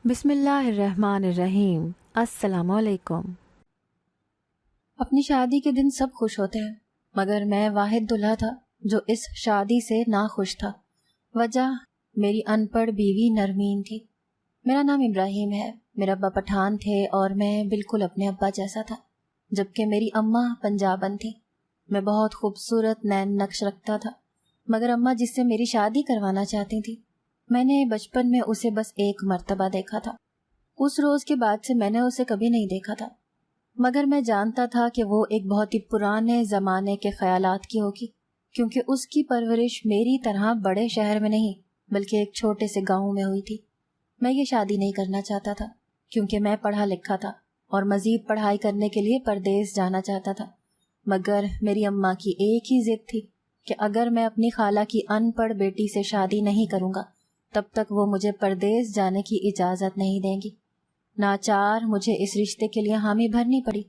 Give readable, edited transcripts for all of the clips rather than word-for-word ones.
بسم اللہ الرحمن الرحیم۔ السلام علیکم۔ اپنی شادی کے دن سب خوش ہوتے ہیں، مگر میں واحد دلہا تھا جو اس شادی سے ناخوش تھا۔ وجہ میری ان پڑھ بیوی نرمین تھی۔ میرا نام ابراہیم ہے، میرا ابا پٹھان تھے اور میں بالکل اپنے ابا جیسا تھا، جبکہ میری اماں پنجابن تھی۔ میں بہت خوبصورت نین نقش رکھتا تھا، مگر اماں جس سے میری شادی کروانا چاہتی تھی، میں نے بچپن میں اسے بس ایک مرتبہ دیکھا تھا۔ اس روز کے بعد سے میں نے اسے کبھی نہیں دیکھا تھا، مگر میں جانتا تھا کہ وہ ایک بہت ہی پرانے زمانے کے خیالات کی ہوگی، کیونکہ اس کی پرورش میری طرح بڑے شہر میں نہیں بلکہ ایک چھوٹے سے گاؤں میں ہوئی تھی۔ میں یہ شادی نہیں کرنا چاہتا تھا کیونکہ میں پڑھا لکھا تھا اور مزید پڑھائی کرنے کے لیے پردیس جانا چاہتا تھا، مگر میری اماں کی ایک ہی ضد تھی کہ اگر میں اپنی خالہ کی ان پڑھ بیٹی سے شادی نہیں کروں گا تب تک وہ مجھے پردیس جانے کی اجازت نہیں دیں گی۔ ناچار مجھے اس رشتے کے لیے حامی بھرنی پڑی،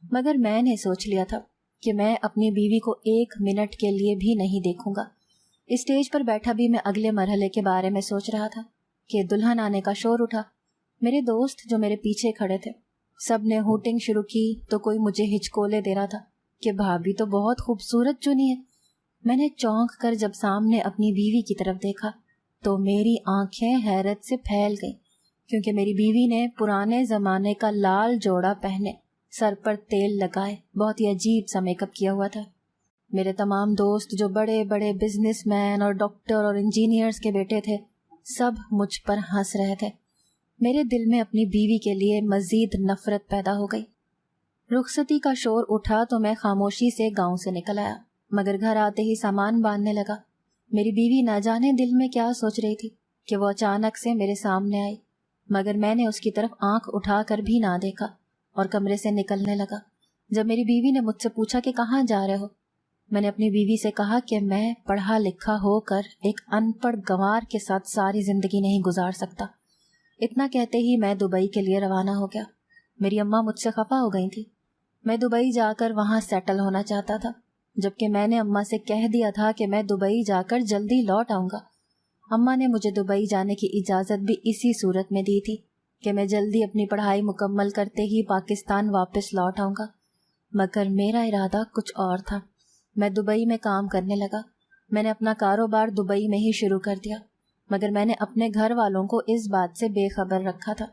مگر میں نے سوچ لیا تھا کہ میں اپنی بیوی کو ایک منٹ کے لیے بھی نہیں دیکھوں گا۔ اسٹیج پر بیٹھا بھی میں اگلے مرحلے کے بارے میں سوچ رہا تھا کہ دلہن آنے کا شور اٹھا۔ میرے دوست جو میرے پیچھے کھڑے تھے سب نے ہوٹنگ شروع کی تو کوئی مجھے ہچکولے دے رہا تھا کہ بھابھی تو بہت خوبصورت چنی ہے۔ میں نے چونک کر جب سامنے اپنی بیوی کی طرف دیکھا تو میری آنکھیں حیرت سے پھیل گئیں، کیونکہ میری بیوی نے پرانے زمانے کا لال جوڑا پہنے، سر پر تیل لگائے، بہت ہی عجیب سا میک اپ کیا ہوا تھا۔ میرے تمام دوست جو بڑے بڑے بزنس مین اور ڈاکٹر اور انجینئرز کے بیٹے تھے سب مجھ پر ہنس رہے تھے۔ میرے دل میں اپنی بیوی کے لیے مزید نفرت پیدا ہو گئی۔ رخصتی کا شور اٹھا تو میں خاموشی سے گاؤں سے نکل آیا، مگر گھر آتے ہی سامان باندھنے لگا۔ میری بیوی نہ جانے دل میں کیا سوچ رہی تھی کہ وہ اچانک سے میرے سامنے آئی، مگر میں نے اس کی طرف آنکھ اٹھا کر بھی نہ دیکھا اور کمرے سے نکلنے لگا۔ جب میری بیوی نے مجھ سے پوچھا کہ کہاں جا رہے ہو، میں نے اپنی بیوی سے کہا کہ میں پڑھا لکھا ہو کر ایک ان پڑھ گنوار کے ساتھ ساری زندگی نہیں گزار سکتا۔ اتنا کہتے ہی میں دبئی کے لیے روانہ ہو گیا۔ میری اماں مجھ سے خفا ہو گئی تھی۔ میں دبئی جا کر وہاں سیٹل ہونا چاہتا تھا، جبکہ میں نے اماں سے کہہ دیا تھا کہ میں دبئی جا کر جلدی لوٹ آؤں گا۔ اماں نے مجھے دبئی جانے کی اجازت بھی اسی صورت میں دی تھی کہ میں جلدی اپنی پڑھائی مکمل کرتے ہی پاکستان واپس لوٹ آؤں گا، مگر میرا ارادہ کچھ اور تھا۔ میں دبئی میں کام کرنے لگا۔ میں نے اپنا کاروبار دبئی میں ہی شروع کر دیا، مگر میں نے اپنے گھر والوں کو اس بات سے بے خبر رکھا تھا۔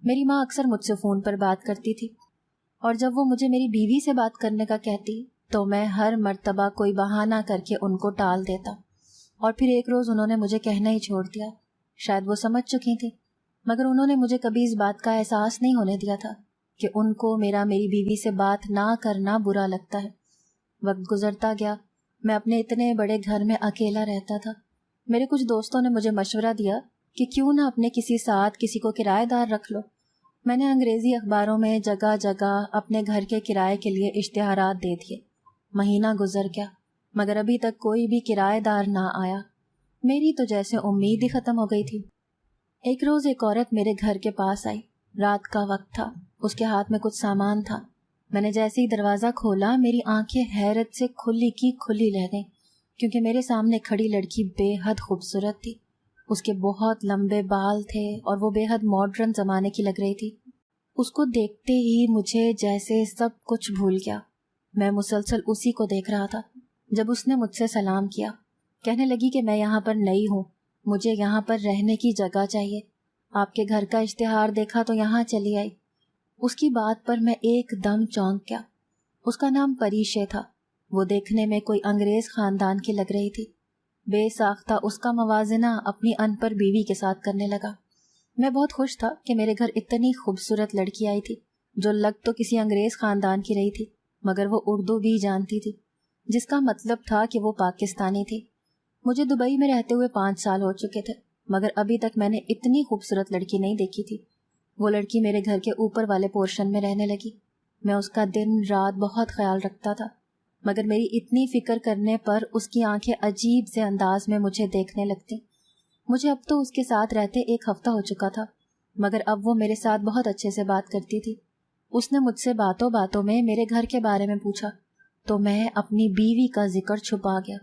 میری ماں اکثر مجھ سے فون پر بات کرتی تھی، اور جب وہ مجھے میری بیوی سے بات کرنے کا کہتی تو میں ہر مرتبہ کوئی بہانہ کر کے ان کو ٹال دیتا، اور پھر ایک روز انہوں نے مجھے کہنا ہی چھوڑ دیا۔ شاید وہ سمجھ چکی تھی، مگر انہوں نے مجھے کبھی اس بات کا احساس نہیں ہونے دیا تھا کہ ان کو میری بیوی سے بات نہ کرنا برا لگتا ہے۔ وقت گزرتا گیا، میں اپنے اتنے بڑے گھر میں اکیلا رہتا تھا۔ میرے کچھ دوستوں نے مجھے مشورہ دیا کہ کیوں نہ اپنے کسی ساتھ کسی کو کرایہ دار رکھ لو۔ میں نے انگریزی اخباروں میں جگہ جگہ اپنے گھر کے کرائے کے لیے اشتہارات دے دیے۔ مہینہ گزر گیا، مگر ابھی تک کوئی بھی کرایہ دار نہ آیا۔ میری تو جیسے امید ہی ختم ہو گئی تھی۔ ایک روز ایک عورت میرے گھر کے پاس آئی۔ رات کا وقت تھا، اس کے ہاتھ میں کچھ سامان تھا۔ میں نے جیسے ہی دروازہ کھولا میری آنکھیں حیرت سے کھلی کی کھلی رہ گئیں، کیونکہ میرے سامنے کھڑی لڑکی بے حد خوبصورت تھی۔ اس کے بہت لمبے بال تھے اور وہ بے حد ماڈرن زمانے کی لگ رہی تھی۔ اس کو دیکھتے ہی مجھے جیسے سب کچھ بھول گیا۔ میں مسلسل اسی کو دیکھ رہا تھا۔ جب اس نے مجھ سے سلام کیا، کہنے لگی کہ میں یہاں پر نئی ہوں، مجھے یہاں پر رہنے کی جگہ چاہیے، آپ کے گھر کا اشتہار دیکھا تو یہاں چلی آئی۔ اس کی بات پر میں ایک دم چونک گیا۔ اس کا نام پریشے تھا۔ وہ دیکھنے میں کوئی انگریز خاندان کی لگ رہی تھی۔ بے ساختہ اس کا موازنہ اپنی ان پڑھ بیوی کے ساتھ کرنے لگا۔ میں بہت خوش تھا کہ میرے گھر اتنی خوبصورت لڑکی آئی تھی جو لگ تو کسی انگریز خاندان کی رہی تھی، مگر وہ اردو بھی جانتی تھی، جس کا مطلب تھا کہ وہ پاکستانی تھی۔ مجھے دبئی میں رہتے ہوئے 5 سال ہو چکے تھے، مگر ابھی تک میں نے اتنی خوبصورت لڑکی نہیں دیکھی تھی۔ وہ لڑکی میرے گھر کے اوپر والے پورشن میں رہنے لگی۔ میں اس کا دن رات بہت خیال رکھتا تھا، مگر میری اتنی فکر کرنے پر اس کی آنکھیں عجیب سے انداز میں مجھے دیکھنے لگتی۔ مجھے اب تو اس کے ساتھ رہتے 1 ہفتہ ہو چکا تھا، مگر اب وہ میرے ساتھ بہت اچھے سے بات کرتی تھی۔ اس نے مجھ سے باتوں باتوں میں میرے گھر کے بارے میں پوچھا تو میں اپنی بیوی کا ذکر چھپا گیا۔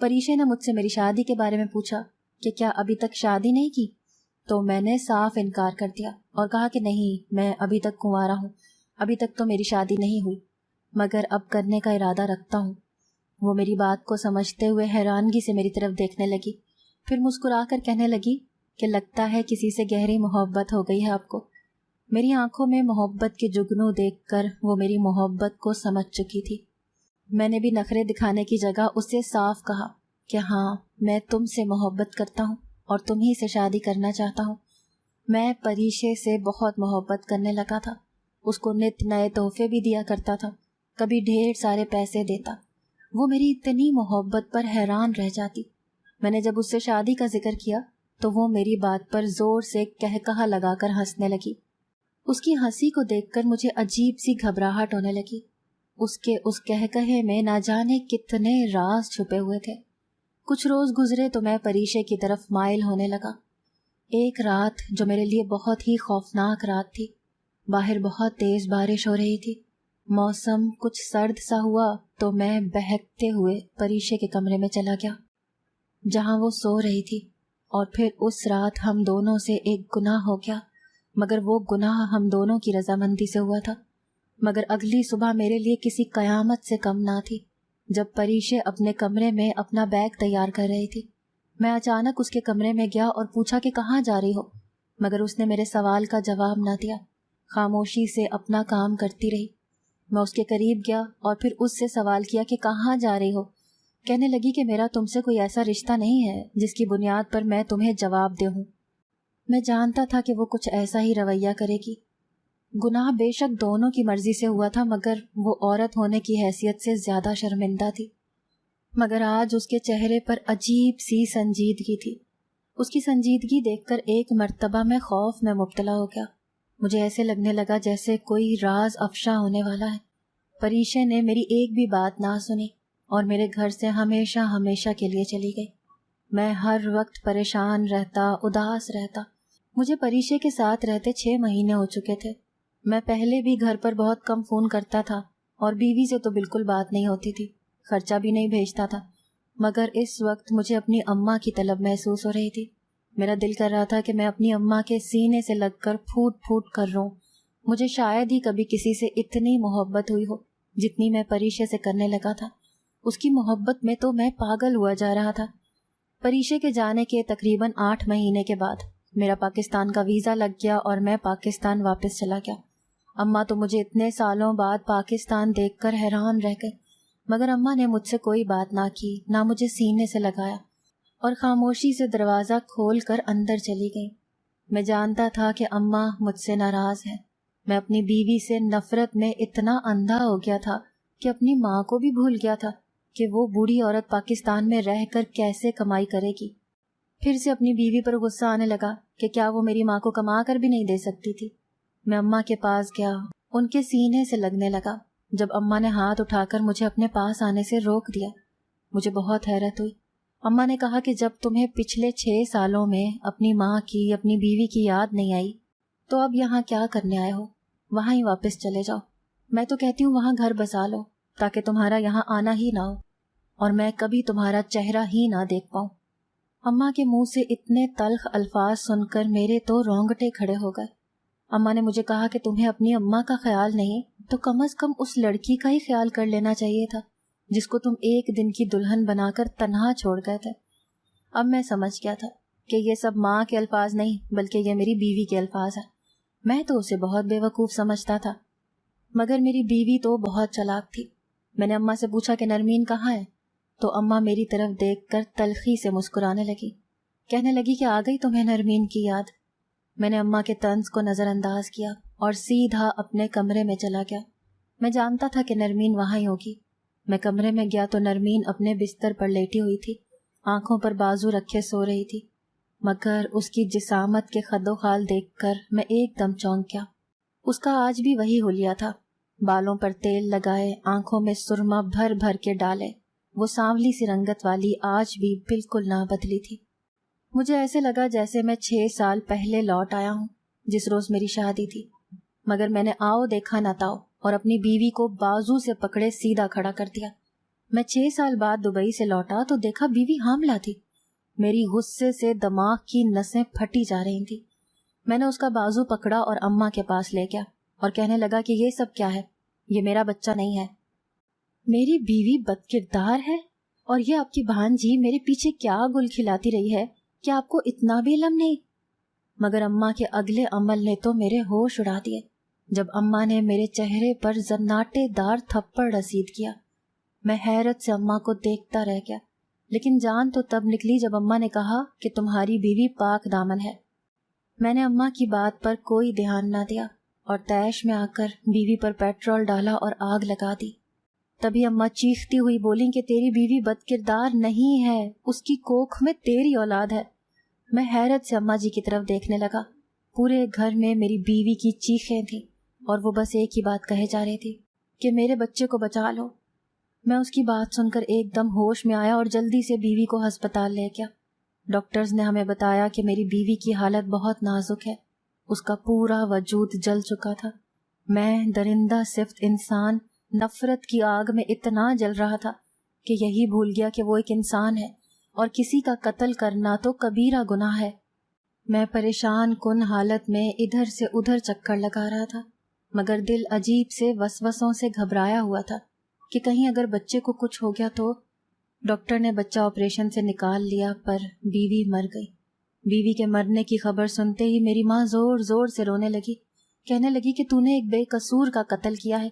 پریشے نے مجھ سے میری شادی کے بارے میں پوچھا کہ کیا ابھی تک شادی نہیں کی، تو میں نے صاف انکار کر دیا اور کہا کہ نہیں، میں ابھی تک کنوارا ہوں، ابھی تک تو میری شادی نہیں ہوئی، مگر اب کرنے کا ارادہ رکھتا ہوں۔ وہ میری بات کو سمجھتے ہوئے حیرانگی سے میری طرف دیکھنے لگی، پھر مسکرا کر کہنے لگی کہ لگتا ہے کسی سے گہری محبت ہو گئی ہے آپ کو۔ میری آنکھوں میں محبت کے جگنوں دیکھ کر وہ میری محبت کو سمجھ چکی تھی۔ میں نے بھی نخرے دکھانے کی جگہ اسے صاف کہا کہ ہاں، میں تم سے محبت کرتا ہوں اور تم ہی سے شادی کرنا چاہتا ہوں۔ میں پریشے سے بہت محبت کرنے لگا تھا، اس کو نت نئے تحفے بھی دیا کرتا تھا، کبھی ڈھیر سارے پیسے دیتا۔ وہ میری اتنی محبت پر حیران رہ جاتی۔ میں نے جب اس سے شادی کا ذکر کیا تو وہ میری بات پر زور سے کہا لگا کر ہنسنے لگی۔ اس کی ہنسی کو دیکھ کر مجھے عجیب سی گھبراہٹ ہونے لگی۔ اس کہے میں نہ جانے کتنے راز چھپے ہوئے تھے۔ کچھ روز گزرے تو میں پریشے کی طرف مائل ہونے لگا۔ ایک رات جو میرے لیے بہت ہی خوفناک رات تھی، باہر بہت تیز بارش ہو رہی تھی، موسم کچھ سرد سا ہوا تو میں بہکتے ہوئے پریشے کے کمرے میں چلا گیا جہاں وہ سو رہی تھی، اور پھر اس رات ہم دونوں سے ایک گناہ ہو گیا، مگر وہ گناہ ہم دونوں کی رضامندی سے ہوا تھا۔ مگر اگلی صبح میرے لیے کسی قیامت سے کم نہ تھی۔ جب پریشے اپنے کمرے میں اپنا بیگ تیار کر رہی تھی، میں اچانک اس کے کمرے میں گیا اور پوچھا کہ کہاں جا رہی ہو، مگر اس نے میرے سوال کا جواب نہ دیا، خاموشی سے اپنا کام کرتی رہی۔ میں اس کے قریب گیا اور پھر اس سے سوال کیا کہ کہاں جا رہی ہو۔ کہنے لگی کہ میرا تم سے کوئی ایسا رشتہ نہیں ہے جس کی بنیاد پر میں تمہیں جواب دے ہوں۔ میں جانتا تھا کہ وہ کچھ ایسا ہی رویہ کرے گی۔ گناہ بے شک دونوں کی مرضی سے ہوا تھا، مگر وہ عورت ہونے کی حیثیت سے زیادہ شرمندہ تھی۔ مگر آج اس کے چہرے پر عجیب سی سنجیدگی تھی۔ اس کی سنجیدگی دیکھ کر ایک مرتبہ میں خوف میں مبتلا ہو گیا۔ مجھے ایسے لگنے لگا جیسے کوئی راز افشا ہونے والا ہے۔ پریشے نے میری ایک بھی بات نہ سنی اور میرے گھر سے ہمیشہ ہمیشہ کے لیے چلی گئی۔ میں ہر وقت پریشان رہتا، اداس رہتا۔ مجھے پریشے کے ساتھ رہتے 6 مہینے ہو چکے تھے۔ میں پہلے بھی گھر پر بہت کم فون کرتا تھا اور بیوی سے تو بالکل بات نہیں ہوتی تھی، خرچہ بھی نہیں بھیجتا تھا، مگر اس وقت مجھے اپنی اماں کی طلب محسوس ہو رہی تھی۔ میرا دل کر رہا تھا کہ میں اپنی اماں کے سینے سے لگ کر پھوٹ پھوٹ کر رہوں۔ مجھے شاید ہی کبھی کسی سے اتنی محبت ہوئی ہو جتنی میں پریشے سے کرنے لگا تھا۔ اس کی محبت میں تو میں پاگل ہوا جا رہا تھا۔ پریشے کے جانے کے تقریباً 8 مہینے کے بعد میرا پاکستان کا ویزا لگ گیا اور میں پاکستان واپس چلا گیا۔ اماں تو مجھے اتنے سالوں بعد پاکستان دیکھ کر حیران رہ گئے، مگر اماں نے مجھ سے کوئی بات نہ کی، نہ مجھے سینے سے لگایا، اور خاموشی سے دروازہ کھول کر اندر چلی گئی۔ میں جانتا تھا کہ اماں مجھ سے ناراض ہے۔ میں اپنی بیوی سے نفرت میں اتنا اندھا ہو گیا تھا کہ اپنی ماں کو بھی بھول گیا تھا کہ وہ بوڑھی عورت پاکستان میں رہ کر کیسے کمائی کرے گی۔ پھر سے اپنی بیوی پر غصہ آنے لگا کہ کیا وہ میری ماں کو کما کر بھی نہیں دے سکتی تھی۔ میں اماں کے پاس گیا، ان کے سینے سے لگنے لگا۔ جب اماں نے ہاتھ اٹھا کر مجھے اپنے پاس آنے سے روک دیا، مجھے بہت حیرت ہوئی۔ اماں نے کہا کہ جب تمہیں پچھلے 6 سالوں میں اپنی ماں کی، اپنی بیوی کی یاد نہیں آئی تو اب یہاں کیا کرنے آئے ہو؟ وہاں ہی واپس چلے جاؤ۔ میں تو کہتی ہوں وہاں گھر بسا لو تاکہ تمہارا یہاں آنا ہی نہ ہو اور میں کبھی تمہارا چہرہ ہی نہ دیکھ پاؤں۔ اماں کے منہ سے اتنے تلخ الفاظ سن کر میرے تو رونگٹے کھڑے ہو گئے۔ اماں نے مجھے کہا کہ تمہیں اپنی اماں کا خیال نہیں تو کم از کم اس لڑکی کا ہی خیال کر لینا چاہیے تھا جس کو تم ایک دن کی دلہن بنا کر تنہا چھوڑ گئے تھے۔ اب میں سمجھ گیا تھا کہ یہ سب ماں کے الفاظ نہیں بلکہ یہ میری بیوی کے الفاظ ہیں۔ میں تو اسے بہت بے وقوف سمجھتا تھا، مگر میری بیوی تو بہت چالاک تھی۔ میں نے اماں سے پوچھا کہ نرمین کہاں ہے، تو اماں میری طرف دیکھ کر تلخی سے مسکرانے لگی، کہنے لگی کہ آ گئی تمہیں نرمین کی یاد۔ میں نے اماں کے طنز کو نظر انداز کیا اور سیدھا اپنے کمرے میں چلا گیا۔ میں جانتا تھا کہ نرمین وہاں ہی ہوگی۔ میں کمرے میں گیا تو نرمین اپنے بستر پر لیٹی ہوئی تھی، آنکھوں پر بازو رکھے سو رہی تھی، مگر اس کی جسامت کے خد و خال دیکھ کر میں ایک دم چونک گیا۔ اس کا آج بھی وہی حلیہ تھا، بالوں پر تیل لگائے، آنکھوں میں سرما بھر بھر کے ڈالے، وہ سانولی سی رنگت والی آج بھی بالکل نہ بدلی تھی۔ مجھے ایسے لگا جیسے میں 6 سال پہلے لوٹ آیا ہوں جس روز میری شادی تھی، مگر میں نے آؤ دیکھا نہ تاؤ اور اپنی بیوی کو بازو سے پکڑے سیدھا کھڑا کر دیا۔ میں 6 سال بعد دبئی سے لوٹا تو دیکھا بیوی حاملہ تھی۔ میری غصے سے دماغ کی نسیں پھٹی جا رہی تھیں۔ میں نے اس کا بازو پکڑا اور اماں کے پاس لے گیا اور کہنے لگا کہ یہ سب کیا ہے، یہ میرا بچہ نہیں ہے، میری بیوی بد کردار ہے، اور یہ آپ کی بھانجی میرے پیچھے کیا گل کھلاتی رہی ہے کہ آپ کو اتنا بھی علم نہیں۔ مگر اماں کے اگلے عمل نے تو میرے ہوش اڑا دیے جب اماں نے میرے چہرے پر زناٹے دار تھپڑ رسید کیا۔ میں حیرت سے اماں کو دیکھتا رہ گیا، لیکن جان تو تب نکلی جب اماں نے کہا کہ تمہاری بیوی پاک دامن ہے۔ میں نے اماں کی بات پر کوئی دھیان نہ دیا اور طیش میں آ کر بیوی پر پیٹرول ڈالا اور آگ لگا دی۔ تبھی اماں چیختی ہوئی بولیں کہ تیری بیوی بد کردار نہیں ہے، اس کی کوکھ میں تیری اولاد ہے۔ میں حیرت سے اماں جی کی طرف دیکھنے لگا۔ پورے گھر میں میری بیوی کی چیخیں تھیں اور وہ بس ایک ہی بات کہے جا رہی تھی کہ میرے بچے کو بچا لو۔ میں اس کی بات سن کر ایک دم ہوش میں آیا اور جلدی سے بیوی کو ہسپتال لے گیا۔ ڈاکٹرز نے ہمیں بتایا کہ میری بیوی کی حالت بہت نازک ہے، اس کا پورا وجود جل چکا تھا۔ میں درندہ صفت انسان نفرت کی آگ میں اتنا جل رہا تھا کہ یہی بھول گیا کہ وہ ایک انسان ہے اور کسی کا قتل کرنا تو کبیرہ گناہ ہے۔ میں پریشان کن حالت میں ادھر سے ادھر چکر لگا رہا تھا، مگر دل عجیب سے وسوسوں سے گھبرایا ہوا تھا کہ کہیں اگر بچے کو کچھ ہو گیا تو۔ ڈاکٹر نے بچہ آپریشن سے نکال لیا پر بیوی مر گئی۔ بیوی کے مرنے کی خبر سنتے ہی میری ماں زور زور سے رونے لگی، کہنے لگی کہ تو نے ایک بے قصور کا قتل کیا ہے،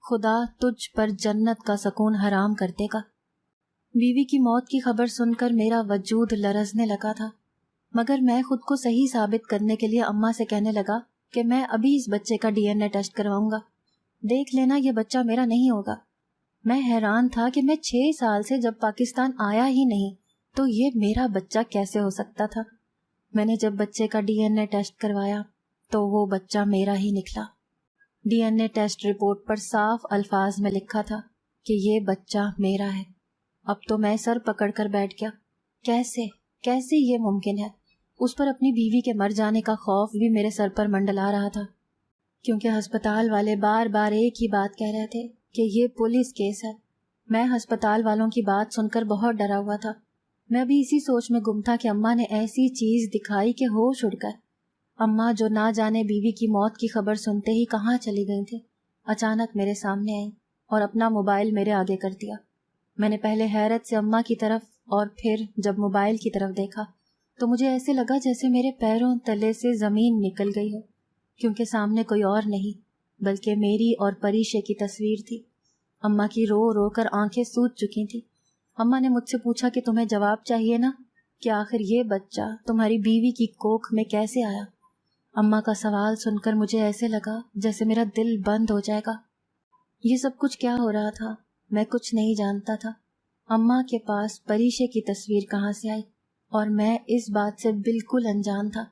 خدا تجھ پر جنت کا سکون حرام کر دے گا۔ بیوی کی موت کی خبر سن کر میرا وجود لرزنے لگا تھا، مگر میں خود کو صحیح ثابت کرنے کے لیے اماں سے کہنے لگا کہ میں ابھی اس بچے کا DNA ٹیسٹ کرواؤں گا، دیکھ لینا یہ بچہ میرا نہیں ہوگا۔ میں حیران تھا کہ میں 6 سال سے جب پاکستان آیا ہی نہیں تو یہ میرا بچہ کیسے ہو سکتا تھا۔ میں نے جب بچے کا DNA ٹیسٹ کروایا تو وہ بچہ میرا ہی نکلا۔ DNA ٹیسٹ رپورٹ پر صاف الفاظ میں لکھا تھا کہ یہ بچہ میرا ہے۔ اب تو میں سر پکڑ کر بیٹھ گیا، کیسے یہ ممکن ہے؟ اس پر اپنی بیوی کے مر جانے کا خوف بھی میرے سر پر منڈلا رہا تھا، کیونکہ ہسپتال والے بار بار ایک ہی بات کہہ رہے تھے کہ یہ پولیس کیس ہے۔ میں ہسپتال والوں کی بات سن کر بہت ڈرا ہوا تھا۔ میں بھی اسی سوچ میں گم تھا کہ اماں نے ایسی چیز دکھائی کہ ہوش اڑ گئے۔ اماں جو نہ جانے بیوی کی موت کی خبر سنتے ہی کہاں چلی گئی تھی، اچانک میرے سامنے آئی اور اپنا موبائل میرے آگے کر دیا۔ میں نے پہلے حیرت سے اماں کی طرف اور پھر جب موبائل کی طرف دیکھا تو مجھے ایسے لگا جیسے میرے پیروں تلے سے زمین نکل گئی ہو، کیونکہ سامنے کوئی اور نہیں بلکہ میری اور پریشے کی تصویر تھی۔ اماں کی رو رو کر آنکھیں سوج چکی تھیں۔ اماں نے مجھ سے پوچھا کہ تمہیں جواب چاہیے نا کہ آخر یہ بچہ تمہاری بیوی کی کوکھ میں کیسے آیا؟ اماں کا سوال سن کر مجھے ایسے لگا جیسے میرا دل بند ہو جائے گا۔ یہ سب کچھ کیا ہو رہا تھا؟ میں کچھ نہیں جانتا تھا۔ اماں کے پاس پریشے کی تصویر کہاں سے آئی اور میں اس بات سے بالکل انجان تھا۔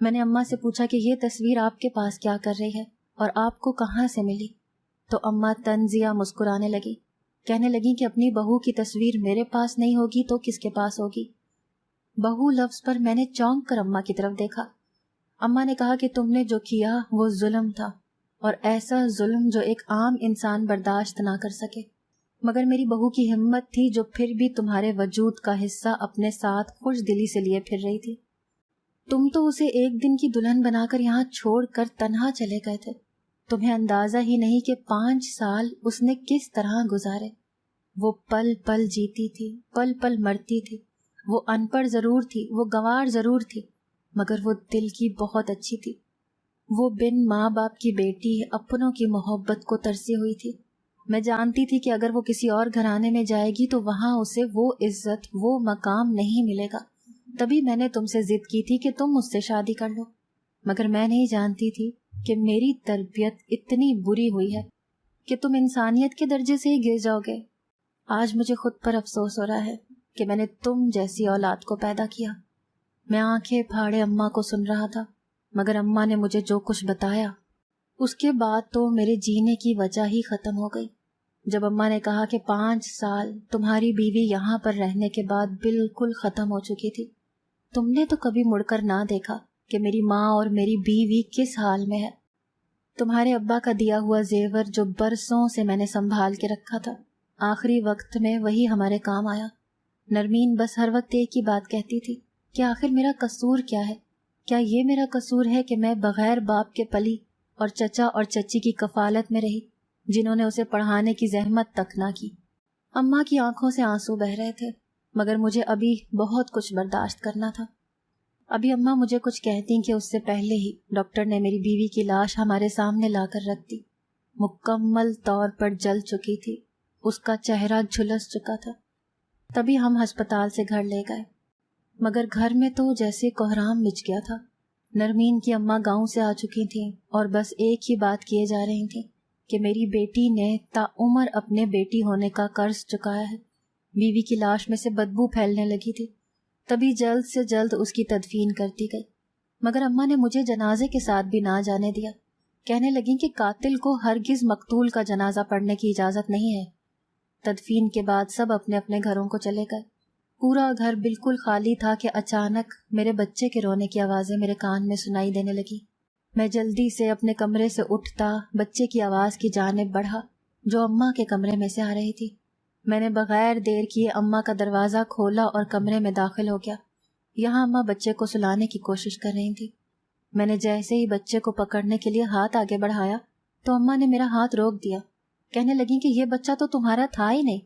میں نے اماں سے پوچھا کہ یہ تصویر آپ کے پاس کیا کر رہی ہے اور آپ کو کہاں سے ملی؟ تو اماں طنزیہ مسکرانے لگی، کہنے لگی کہ اپنی بہو کی تصویر میرے پاس نہیں ہوگی تو کس کے پاس ہوگی؟ بہو لفظ پر میں نے چونک کر اماں کی طرف دیکھا۔ اماں نے کہا کہ تم نے جو کیا وہ ظلم تھا، اور ایسا ظلم جو ایک عام انسان برداشت نہ کر سکے، مگر میری بہو کی ہمت تھی جو پھر بھی تمہارے وجود کا حصہ اپنے ساتھ خوش دلی سے لیے پھر رہی تھی۔ تم تو اسے ایک دن کی دلہن بنا کر یہاں چھوڑ کر تنہا چلے گئے تھے۔ تمہیں اندازہ ہی نہیں کہ 5 سال اس نے کس طرح گزارے۔ وہ پل پل جیتی تھی، پل پل مرتی تھی۔ وہ ان پڑھ ضرور تھی، وہ گنوار ضرور تھی، مگر وہ دل کی بہت اچھی تھی۔ وہ بن ماں باپ کی بیٹی اپنوں کی محبت کو ترسی ہوئی تھی۔ میں جانتی تھی کہ اگر وہ کسی اور گھرانے میں جائے گی تو وہاں اسے وہ عزت، وہ مقام نہیں ملے گا۔ تبھی میں نے تم سے ضد کی تھی کہ تم مجھ سے شادی کر لو، مگر میں نہیں جانتی تھی کہ میری تربیت اتنی بری ہوئی ہے کہ تم انسانیت کے درجے سے ہی گر جاؤ گے۔ آج مجھے خود پر افسوس ہو رہا ہے کہ میں نے تم جیسی اولاد کو پیدا کیا۔ میں آنکھیں پھاڑے اماں کو سن رہا تھا، مگر اماں نے مجھے جو کچھ بتایا اس کے بعد تو میرے جینے کی وجہ ہی ختم ہو گئی۔ جب اماں نے کہا کہ 5 سال تمہاری بیوی یہاں پر رہنے کے بعد بالکل ختم ہو چکی تھی، تم نے تو کبھی مڑ کر نہ دیکھا کہ میری ماں اور میری بیوی کس حال میں ہے۔ تمہارے ابا کا دیا ہوا زیور جو برسوں سے میں نے سنبھال کے رکھا تھا، آخری وقت میں وہی ہمارے کام آیا۔ نرمین بس ہر وقت ایک ہی بات کہتی تھی کہ آخر میرا قصور کیا ہے؟ کیا یہ میرا قصور ہے کہ میں بغیر باپ کے پلی اور چچا اور چچی کی کفالت میں رہی، جنہوں نے اسے پڑھانے کی زحمت تک نہ کی؟ اماں کی آنکھوں سے آنسو بہہ رہے تھے، مگر مجھے ابھی بہت کچھ برداشت کرنا تھا۔ ابھی اماں مجھے کچھ کہتی کہ اس سے پہلے ہی ڈاکٹر نے میری بیوی کی لاش ہمارے سامنے لا کر رکھ دی۔ مکمل طور پر جل چکی تھی، اس کا چہرہ جھلس چکا تھا۔ تبھی ہم ہسپتال سے گھر لے گئے، مگر گھر میں تو جیسے کوہرام مچ گیا تھا۔ نرمین کی اماں گاؤں سے آ چکی تھیں اور بس ایک ہی بات کیے جا رہی تھیں کہ میری بیٹی نے تاعمر اپنے بیٹی ہونے کا قرض چکایا ہے۔ بیوی کی لاش میں سے بدبو پھیلنے لگی تھی، تبھی جلد سے جلد اس کی تدفین کر دی گئی، مگر اماں نے مجھے جنازے کے ساتھ بھی نہ جانے دیا۔ کہنے لگیں کہ قاتل کو ہرگز مقتول کا جنازہ پڑھنے کی اجازت نہیں ہے۔ تدفین کے بعد سب اپنے اپنے گھروں کو چلے گئے۔ پورا گھر بالکل خالی تھا کہ اچانک میرے بچے کے رونے کی آوازیں میرے کان میں سنائی دینے لگی۔ میں جلدی سے اپنے کمرے سے اٹھتا بچے کی آواز کی جانب بڑھا جو اماں کے کمرے میں سے آ رہی تھی۔ میں نے بغیر دیر کیے اماں کا دروازہ کھولا اور کمرے میں داخل ہو گیا۔ یہاں اماں بچے کو سلانے کی کوشش کر رہی تھی۔ میں نے جیسے ہی بچے کو پکڑنے کے لیے ہاتھ آگے بڑھایا تو اماں نے میرا ہاتھ روک دیا۔ کہنے لگیں کہ یہ بچہ تو تمہارا تھا ہی نہیں،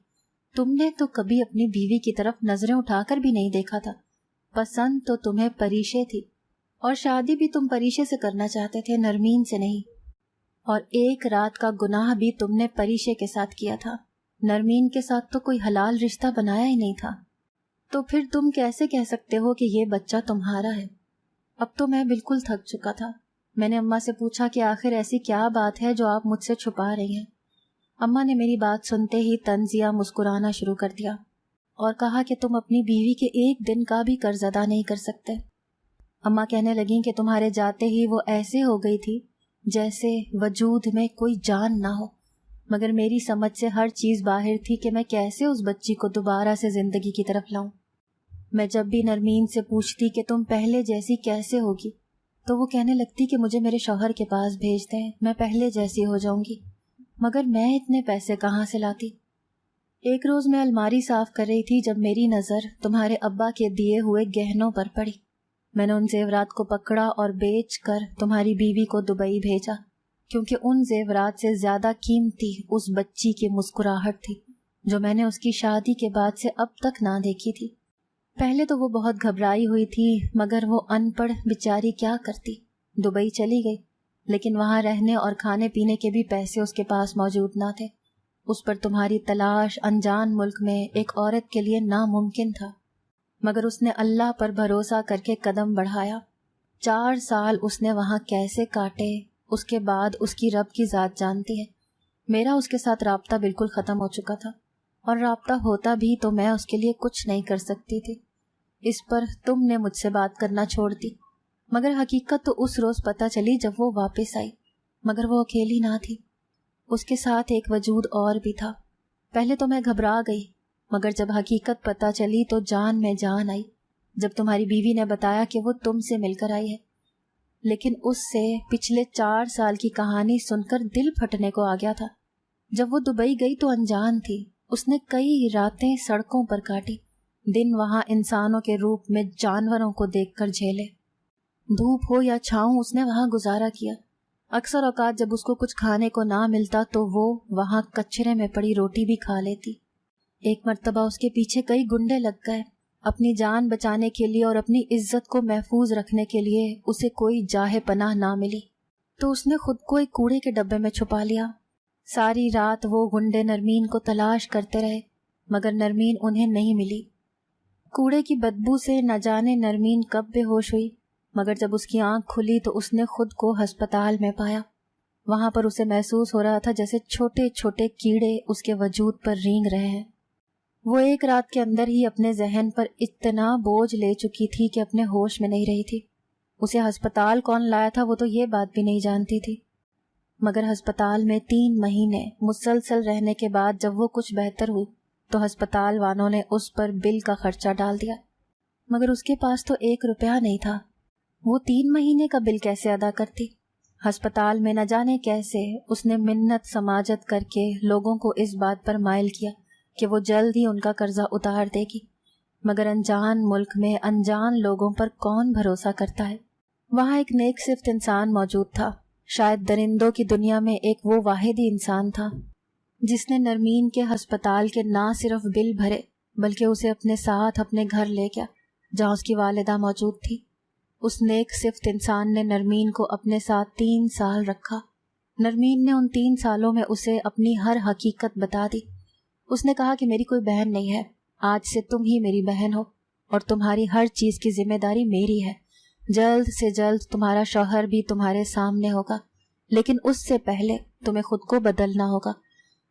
تم نے تو کبھی اپنی بیوی کی طرف نظریں اٹھا کر بھی نہیں دیکھا تھا۔ پسند تو تمہیں پریشے تھی، اور شادی بھی تم پریشے سے کرنا چاہتے تھے، نرمین سے نہیں۔ اور ایک رات کا گناہ بھی تم نے پریشے کے ساتھ کیا تھا، نرمین کے ساتھ تو کوئی حلال رشتہ بنایا ہی نہیں تھا۔ تو پھر تم کیسے کہہ سکتے ہو کہ یہ بچہ تمہارا ہے؟ اب تو میں بالکل تھک چکا تھا۔ میں نے اماں سے پوچھا کہ آخر ایسی کیا بات ہے جو آپ مجھ سے چھپا رہی ہیں؟ اماں نے میری بات سنتے ہی طنزیہ مسکرانا شروع کر دیا اور کہا کہ تم اپنی بیوی کے ایک دن کا بھی قرض ادا نہیں کر سکتے۔ اماں کہنے لگیں کہ تمہارے جاتے ہی وہ ایسے ہو گئی تھی جیسے وجود میں کوئی جان نہ ہو، مگر میری سمجھ سے ہر چیز باہر تھی کہ میں کیسے اس بچی کو دوبارہ سے زندگی کی طرف لاؤں۔ میں جب بھی نرمین سے پوچھتی کہ تم پہلے جیسی کیسے ہوگی تو وہ کہنے لگتی کہ مجھے میرے شوہر کے پاس بھیج دیں، میں پہلے جیسی ہو جاؤں گی، مگر میں اتنے پیسے کہاں سے لاتی؟ ایک روز میں الماری صاف کر رہی تھی جب میری نظر تمہارے ابا کے دیے ہوئے گہنوں پر پڑی۔ میں نے ان زیورات کو پکڑا اور بیچ کر تمہاری بیوی کو دبئی بھیجا، کیونکہ ان زیورات سے زیادہ قیمتی اس بچی کی مسکراہٹ تھی جو میں نے اس کی شادی کے بعد سے اب تک نہ دیکھی تھی۔ پہلے تو وہ بہت گھبرائی ہوئی تھی، مگر وہ ان پڑھ بیچاری کیا کرتی، دبئی چلی گئی، لیکن وہاں رہنے اور کھانے پینے کے بھی پیسے اس کے پاس موجود نہ تھے۔ اس پر تمہاری تلاش انجان ملک میں ایک عورت کے لیے ناممکن تھا، مگر اس نے اللہ پر بھروسہ کر کے قدم بڑھایا۔ 4 سال اس نے وہاں کیسے کاٹے، اس کے بعد اس کی رب کی ذات جانتی ہے۔ میرا اس کے ساتھ رابطہ بالکل ختم ہو چکا تھا، اور رابطہ ہوتا بھی تو میں اس کے لیے کچھ نہیں کر سکتی تھی۔ اس پر تم نے مجھ سے بات کرنا چھوڑ دی، مگر حقیقت تو اس روز پتہ چلی جب وہ واپس آئی، مگر وہ اکیلی نہ تھی، اس کے ساتھ ایک وجود اور بھی تھا۔ پہلے تو میں گھبرا گئی، مگر جب حقیقت پتہ چلی تو جان میں جان آئی جب تمہاری بیوی نے بتایا کہ وہ تم سے مل کر آئی ہے۔ لیکن اس سے پچھلے 4 سال کی کہانی سن کر دل پھٹنے کو آ گیا تھا۔ جب وہ دبئی گئی تو انجان تھی، اس نے کئی راتیں سڑکوں پر کاٹی، دن وہاں انسانوں کے روپ میں جانوروں کو دیکھ کر جھیلے، دھوپ ہو یا چھاؤں اس نے وہاں گزارا کیا۔ اکثر اوقات جب اس کو کچھ کھانے کو نہ ملتا تو وہ وہاں کچرے میں پڑی روٹی بھی کھا لیتی۔ ایک مرتبہ اس کے پیچھے کئی گنڈے لگ گئے، اپنی جان بچانے کے لیے اور اپنی عزت کو محفوظ رکھنے کے لیے اسے کوئی جاہ پناہ نہ ملی تو اس نے خود کو ایک کوڑے کے ڈبے میں چھپا لیا۔ ساری رات وہ گنڈے نرمین کو تلاش کرتے رہے، مگر نرمین انہیں نہیں ملی۔ کوڑے کی بدبو سے نہ جانے نرمین کب بے ہوش ہوئی، مگر جب اس کی آنکھ کھلی تو اس نے خود کو ہسپتال میں پایا۔ وہاں پر اسے محسوس ہو رہا تھا جیسے چھوٹے چھوٹے کیڑے اس کے وجود پر رینگ رہے ہیں۔ وہ ایک رات کے اندر ہی اپنے ذہن پر اتنا بوجھ لے چکی تھی کہ اپنے ہوش میں نہیں رہی تھی۔ اسے ہسپتال کون لایا تھا وہ تو یہ بات بھی نہیں جانتی تھی، مگر ہسپتال میں 3 مہینے مسلسل رہنے کے بعد جب وہ کچھ بہتر ہوئی تو ہسپتال والوں نے اس پر بل کا خرچہ ڈال دیا، مگر اس کے پاس تو 1 روپیہ نہیں تھا۔ وہ 3 مہینے کا بل کیسے ادا کرتی؟ ہسپتال میں نہ جانے کیسے اس نے منت سماجت کر کے لوگوں کو اس بات پر مائل کیا کہ وہ جلد ہی ان کا قرضہ اتار دے گی، مگر انجان ملک میں انجان لوگوں پر کون بھروسہ کرتا ہے؟ وہاں ایک نیک صفت انسان موجود تھا، شاید درندوں کی دنیا میں ایک وہ واحد ہی انسان تھا جس نے نرمین کے ہسپتال کے نہ صرف بل بھرے بلکہ اسے اپنے ساتھ اپنے گھر لے گیا جہاں اس کی والدہ موجود تھی۔ اس نیک صفت انسان نے نرمین کو اپنے ساتھ 3 سال رکھا۔ نرمین نے ان 3 سالوں میں اسے اپنی ہر حقیقت بتا دی۔ اس نے کہا کہ میری کوئی بہن نہیں ہے، آج سے تم ہی میری بہن ہو اور تمہاری ہر چیز کی ذمہ داری میری ہے۔ جلد سے جلد تمہارا شوہر بھی تمہارے سامنے ہوگا، لیکن اس سے پہلے تمہیں خود کو بدلنا ہوگا۔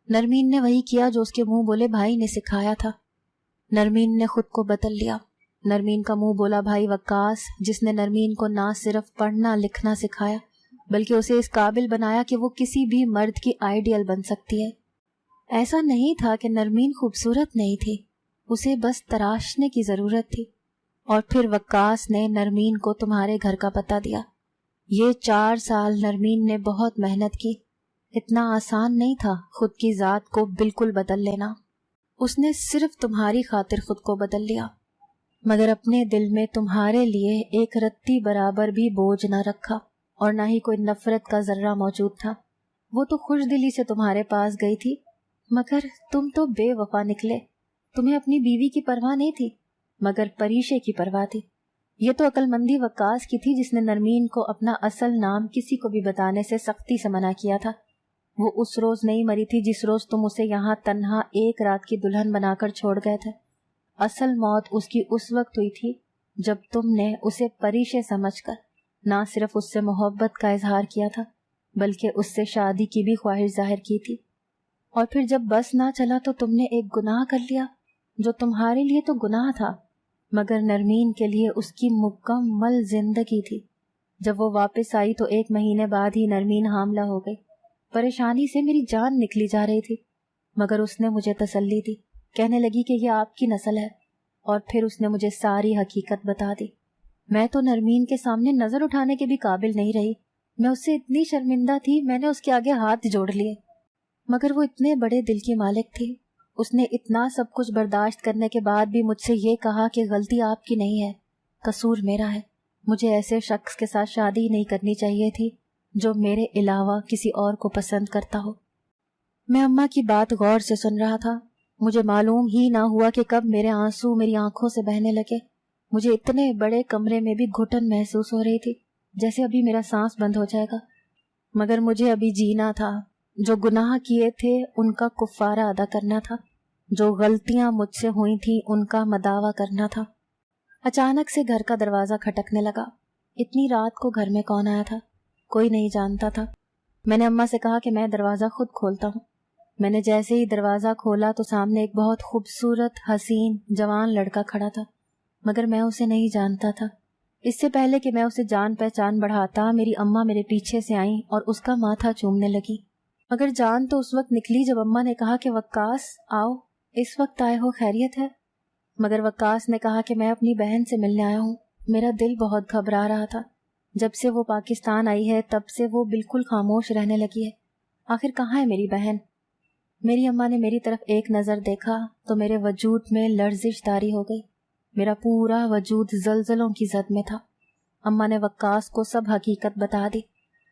نرمین نے وہی کیا جو اس کے منہ بولے بھائی نے سکھایا تھا۔ نرمین نے خود کو بدل لیا۔ نرمین کا منہ بولا بھائی وقاص، جس نے نرمین کو نہ صرف پڑھنا لکھنا سکھایا بلکہ اسے اس قابل بنایا کہ وہ کسی بھی مرد کی آئیڈیل بن سکتی ہے۔ ایسا نہیں تھا کہ نرمین خوبصورت نہیں تھی، اسے بس تراشنے کی ضرورت تھی۔ اور پھر وقاص نے نرمین کو تمہارے گھر کا پتہ دیا۔ یہ 4 سال نرمین نے بہت محنت کی۔ اتنا آسان نہیں تھا خود کی ذات کو بالکل بدل لینا۔ اس نے صرف تمہاری خاطر خود کو بدل لیا، مگر اپنے دل میں تمہارے لیے ایک رتی برابر بھی بوجھ نہ رکھا اور نہ ہی کوئی نفرت کا ذرہ موجود تھا۔ وہ تو خوش دلی سے تمہارے پاس گئی تھی، مگر تم تو بے وفا نکلے۔ تمہیں اپنی بیوی کی پرواہ نہیں تھی مگر پریشے کی پرواہ تھی۔ یہ تو عقل مندی وقاص کی تھی جس نے نرمین کو اپنا اصل نام کسی کو بھی بتانے سے سختی سے منع کیا تھا۔ وہ اس روز نہیں مری تھی جس روز تم اسے یہاں تنہا ایک رات کی دلہن بنا کر چھوڑ گئے تھے۔ اصل موت اس کی اس وقت ہوئی تھی جب تم نے اسے پریشے سمجھ کر نہ صرف اس سے محبت کا اظہار کیا تھا بلکہ اس سے شادی کی بھی خواہش ظاہر کی تھی۔ اور پھر جب بس نہ چلا تو تم نے ایک گناہ کر لیا جو تمہارے لیے تو گناہ تھا مگر نرمین کے لیے اس کی مکمل زندگی تھی۔ جب وہ واپس آئی تو 1 مہینے بعد ہی نرمین حاملہ ہو گئی۔ پریشانی سے میری جان نکلی جا رہی تھی مگر اس نے مجھے تسلی دی، کہنے لگی کہ یہ آپ کی نسل ہے، اور پھر اس نے مجھے ساری حقیقت بتا دی۔ میں تو نرمین کے سامنے نظر اٹھانے کے بھی قابل نہیں رہی۔ میں اس سے اتنی شرمندہ تھی، میں نے اس کے آگے ہاتھ جوڑ لیے، مگر وہ اتنے بڑے دل کی مالک تھی۔ اس نے اتنا سب کچھ برداشت کرنے کے بعد بھی مجھ سے یہ کہا کہ غلطی آپ کی نہیں ہے، قصور میرا ہے۔ مجھے ایسے شخص کے ساتھ شادی ہی نہیں کرنی چاہیے تھی جو میرے علاوہ کسی اور کو پسند کرتا ہو۔ میں اماں کی بات غور سے سن رہا تھا۔ مجھے معلوم ہی نہ ہوا کہ کب میرے آنسو میری آنکھوں سے بہنے لگے۔ مجھے اتنے بڑے کمرے میں بھی گھٹن محسوس ہو رہی تھی، جیسے ابھی میرا سانس بند ہو جائے گا، مگر مجھے ابھی جینا تھا۔ جو گناہ کیے تھے ان کا کفارہ ادا کرنا تھا، جو غلطیاں مجھ سے ہوئی تھیں ان کا مداوع کرنا تھا۔ اچانک سے گھر کا دروازہ کھٹکنے لگا۔ اتنی رات کو گھر میں کون آیا تھا؟ کوئی نہیں جانتا تھا۔ میں نے اماں سے کہا کہ میں دروازہ خود کھولتا ہوں۔ میں نے جیسے ہی دروازہ کھولا تو سامنے ایک بہت خوبصورت حسین جوان لڑکا کھڑا تھا، مگر میں اسے نہیں جانتا تھا۔ اس سے پہلے کہ میں اسے جان پہچان بڑھاتا میری اماں میرے پیچھے سے آئیں اور اس کا ماتھا چومنے لگی، مگر جان تو اس وقت نکلی جب اماں نے کہا کہ وقاص آؤ، اس وقت آئے ہو، خیریت ہے؟ مگر وقاص نے کہا کہ میں اپنی بہن سے ملنے آیا ہوں۔ میرا دل بہت گھبرا رہا تھا۔ جب سے وہ پاکستان آئی ہے تب سے وہ بالکل خاموش رہنے لگی ہے۔ آخر کہاں ہے میری بہن؟ میری اماں نے میری طرف ایک نظر دیکھا تو میرے وجود میں لرزش طاری ہو گئی۔ میرا پورا وجود زلزلوں کی زد میں تھا۔ اماں نے وقاص کو سب حقیقت بتا دی۔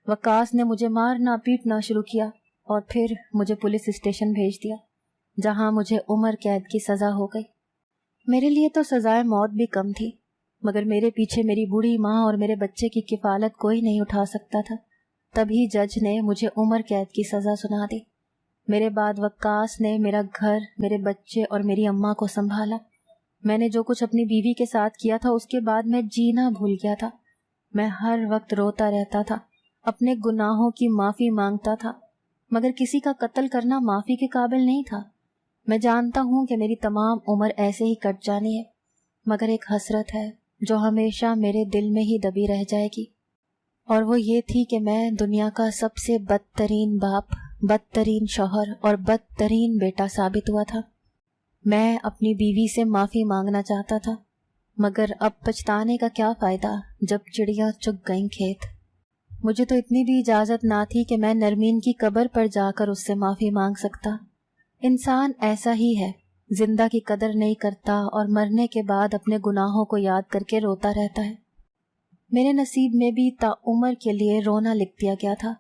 وقاص نے مجھے مارنا پیٹنا شروع کیا اور پھر مجھے پولیس اسٹیشن بھیج دیا، جہاں مجھے عمر قید کی سزا ہو گئی۔ میرے لیے تو سزائے موت بھی کم تھی، مگر میرے پیچھے میری بوڑھی ماں اور میرے بچے کی کفالت کوئی نہیں اٹھا سکتا تھا۔ تبھی جج نے مجھے عمر قید کی سزا سنا دی۔ میرے بعد وقاص نے میرا گھر، میرے بچے اور میری اماں کو سنبھالا۔ میں نے جو کچھ اپنی بیوی کے ساتھ کیا تھا اس کے بعد میں جینا بھول گیا تھا۔ میں ہر وقت روتا رہتا تھا، اپنے گناہوں کی معافی مانگتا تھا، مگر کسی کا قتل کرنا معافی کے قابل نہیں تھا۔ میں جانتا ہوں کہ میری تمام عمر ایسے ہی کٹ جانی ہے، مگر ایک حسرت ہے جو ہمیشہ میرے دل میں ہی دبی رہ جائے گی، اور وہ یہ تھی کہ میں دنیا کا سب سے بدترین باپ، بدترین شوہر اور بدترین بیٹا ثابت ہوا تھا۔ میں اپنی بیوی سے معافی مانگنا چاہتا تھا، مگر اب پچھتانے کا کیا فائدہ جب چڑیاں چگ گئیں کھیت۔ مجھے تو اتنی بھی اجازت نہ تھی کہ میں نرمین کی قبر پر جا کر اس سے معافی مانگ سکتا۔ انسان ایسا ہی ہے، زندہ کی قدر نہیں کرتا اور مرنے کے بعد اپنے گناہوں کو یاد کر کے روتا رہتا ہے۔ میرے نصیب میں بھی تا عمر کے لیے رونا لکھ دیا گیا تھا۔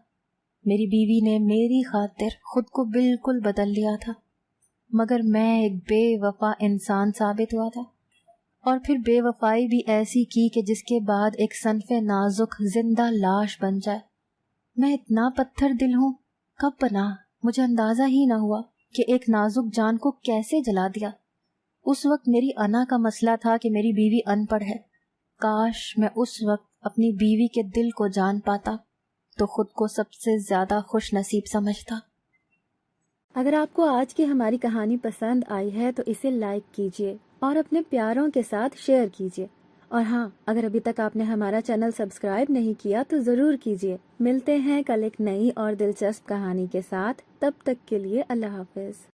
میری بیوی نے میری خاطر خود کو بالکل بدل لیا تھا، مگر میں ایک بے وفا انسان ثابت ہوا تھا، اور پھر بے وفائی بھی ایسی کی کہ جس کے بعد ایک صنف نازک زندہ لاش بن جائے۔ میں اتنا پتھر دل ہوں، کب بنا مجھے اندازہ ہی نہ ہوا کہ ایک نازک جان کو کیسے جلا دیا۔ اس وقت میری انا کا مسئلہ تھا کہ میری بیوی ان پڑھ ہے۔ کاش میں اس وقت اپنی بیوی کے دل کو جان پاتا تو خود کو سب سے زیادہ خوش نصیب سمجھتا۔ اگر آپ کو آج کی ہماری کہانی پسند آئی ہے تو اسے لائک کیجیے اور اپنے پیاروں کے ساتھ شیئر کیجیے، اور ہاں، اگر ابھی تک آپ نے ہمارا چینل سبسکرائب نہیں کیا تو ضرور کیجیے۔ ملتے ہیں کل ایک نئی اور دلچسپ کہانی کے ساتھ، تب تک کے لیے اللہ حافظ۔